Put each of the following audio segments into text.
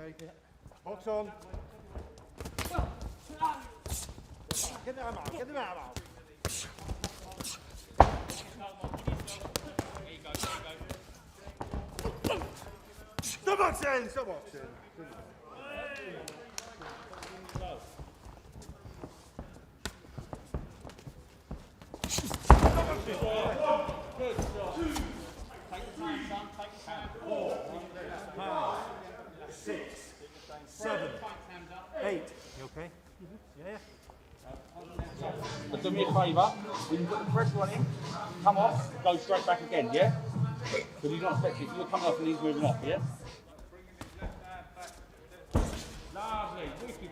Okay. Box on. Get them out. Get them out. Stop boxing! Stop boxing! Good job. Take the time, son. Take the time. 4, 5, 6, 7, 8. You okay? Yeah. But do me a favour, when you put the pressure on him, come off, go straight back again, yeah? Because he's not expecting it. You're coming off and he's moving off, yeah? Lovely, wicked.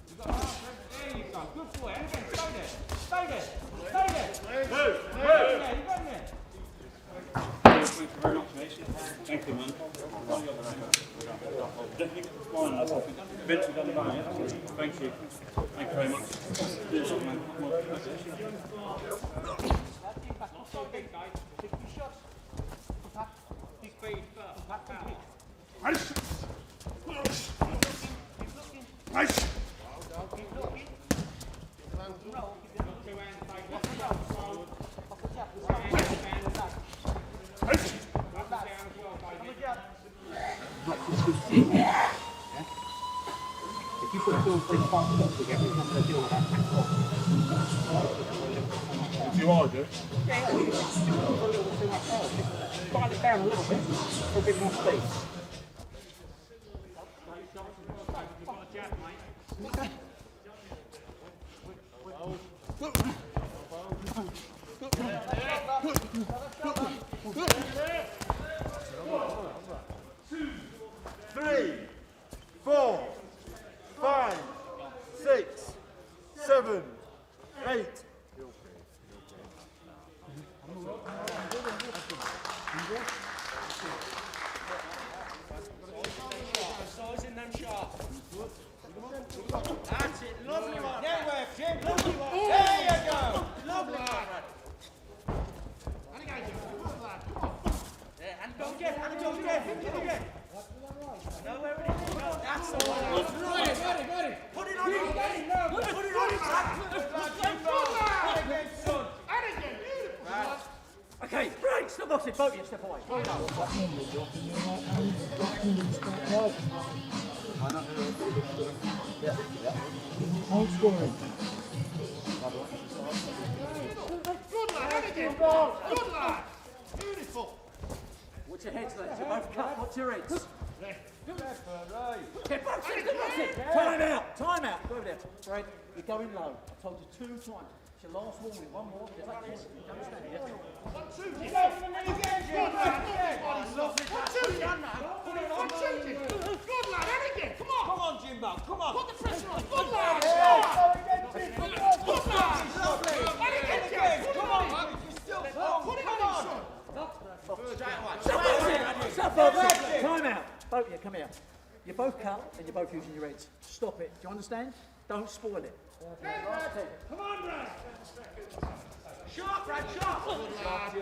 You've got half, there you go. Good boy, and again, stay there. Stay there. Stay there. Move. Yeah, you got him there. Thank you very much, mate. Thank you, man. Definitely fine. Eventually done the line, yeah? Thank you. Thank you very much. Cheers, man. If you put 2 or 3 parts together, you're not going to deal with that. If you are, do? Yeah, put a little bit too much power. Dial it down a little bit for a bit more speed. Three, 4, 5, 6, 7, 8. Sizing them sharp. That's it, lovely one. Get away, Jim, lovely one. There you go. Lovely one. And again, Jim. Good lad. Come on. There, and go again, and go again. Hit it again. Know where it is. That's the one. Ready. Put it on him. Put it on him. And again, son. And again. Right. Okay, right. Stop boxing. Both of you step away. High scoring. Good lad. And again. Good lad. Beautiful. What's your heads, lads? You're both cut. What's your heads? Get boxing! Time out! Time out! Go over there. Fred, you're going low. I told you 2 times. It's your last warning. One more. Is that this? You understand, yeah? 1, 2. Good lad. And again. Come on. Come on, Jimbo. Come on. Put the pressure on. Good lad. Good lad. And again. Come on. Put it on him, son. Stop boxing! Time out! Both of you, come here. You're both cut and you're both using your heads. Stop it. Do you understand? Don't spoil it. Come on, Brad. Sharp, Brad, sharp. Good lad.